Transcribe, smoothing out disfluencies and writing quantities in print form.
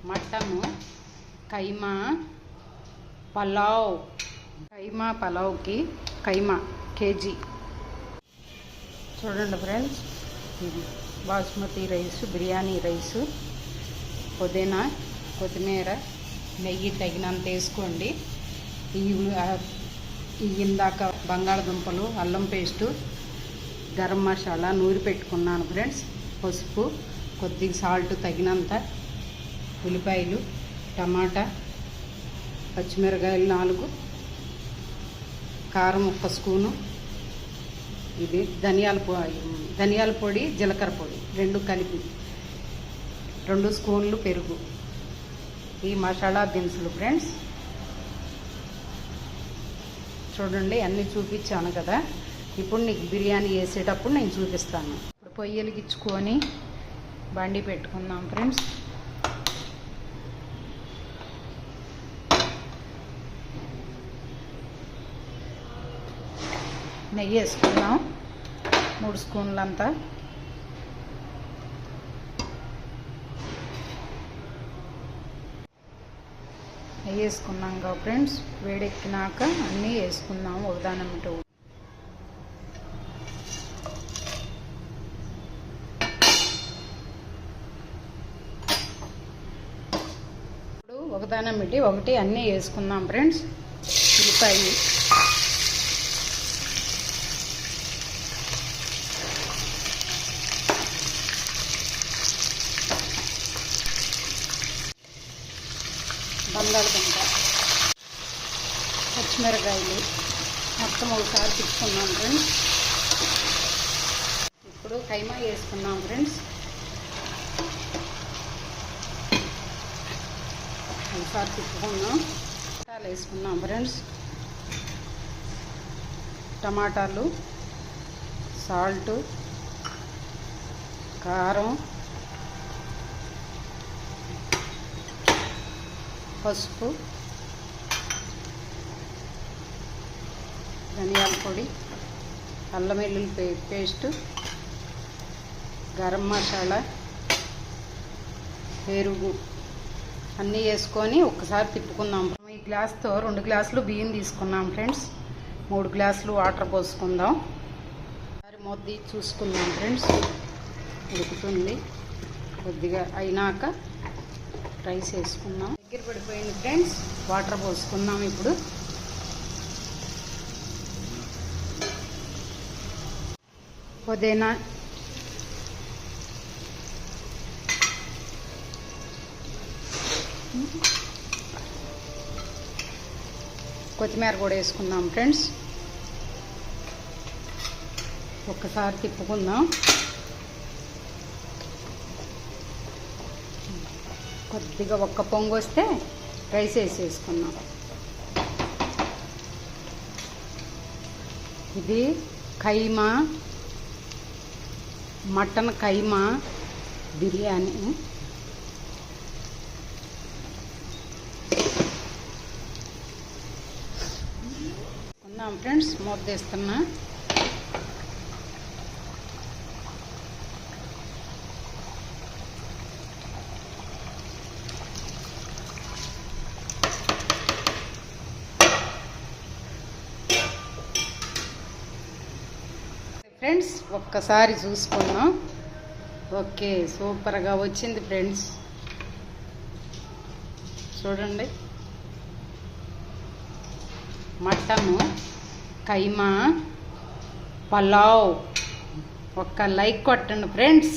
Mutton కైమా పలావ్. కైమా పలావ్కి కైమా KG. చూడండి friends, ఇది basmati rice, biryani rice, పుదీనా, కొత్తిమీర, నెయ్యి తగినంత వేసుకోండి. ఇందాక బంగాళదుంపలు, అల్లం పేస్టు, గరం మసాలా నూరి పెట్టుకున్నాను ఫ్రెండ్స్. పసుపు, కొద్దిగా సాల్ట్ తగినంత, ఉల్లిపాయలు, టమాటా, పచ్చిమిరకాయలు 4, కారం 1 స్పూను, ఇది ధనియాల పొడి, జీలకర్ర పొడి 2 కలిపి, 2 స్పూన్లు పెరుగు. ఈ మసాలా దినుసులు ఫ్రెండ్స్. చూడండి, అన్నీ చూపించాను కదా. ఇప్పుడు నీకు బిర్యానీ వేసేటప్పుడు నేను చూపిస్తాను. ఇప్పుడు పొయ్యి వెలిగించుకొని బండి పెట్టుకుందాం ఫ్రెండ్స్. నెయ్యి వేసుకుందాం 3 స్పూన్లంతా. నెయ్యి వేసుకున్నాం కదా ఫ్రెండ్స్. వేడెక్కినాక అన్నీ వేసుకుందాం ఒకదానమిట. ఇప్పుడు ఒకదానమిటి ఒకటి అన్నీ వేసుకుందాం ఫ్రెండ్స్. ఉల్లిపాయ, బంగాళదుంప, పచ్చిమిరకాయలు మొత్తం ఒకసారి తిప్పుకున్నాం ఫ్రెండ్స్. ఇప్పుడు కైమా వేసుకున్నాం ఫ్రెండ్స్. ఒకసారి తిప్పుకున్నాం. టమాటాలు వేసుకున్నాం ఫ్రెండ్స్. టమాటాలు, సాల్ట్, కారం, పసుపు, ధనియాల పొడి, అల్లం వెల్లుల్లి పేస్టు, గరం మసాలా, పెరుగు అన్నీ వేసుకొని ఒక్కసారి తిప్పుకుందాం. ఈ గ్లాస్తో 2 గ్లాసులు బియ్యం తీసుకున్నాం ఫ్రెండ్స్. 3 గ్లాసులు వాటర్ పోసుకుందాం. ఒకసారి మూత చూసుకుందాం ఫ్రెండ్స్. ఉడుకుతుంది. కొద్దిగా అయినాక రైస్ వేసుకుందాం. దగ్గర పడిపోయింది ఫ్రెండ్స్. వాటర్ పోసుకుందాం. ఇప్పుడు పుదీనా, కొత్తిమీర కూడా వేసుకుందాం ఫ్రెండ్స్. ఒక్కసారి తిప్పుకుందాం. కొద్దిగా ఒక్క పొంగు వస్తే రైస్ వేసేసుకున్నాం. ఇది కైమా, మటన్ కైమా బిర్యానీ. ఉన్నాం ఫ్రెండ్స్. మూత తీస్తున్నా. ఫ్రెండ్స్ ఒక్కసారి చూసుకున్నాం. ఓకే, సూపర్గా వచ్చింది ఫ్రెండ్స్. చూడండి, మటను కైమా పలావ్. ఒక్క లైక్ కొట్టండి ఫ్రెండ్స్.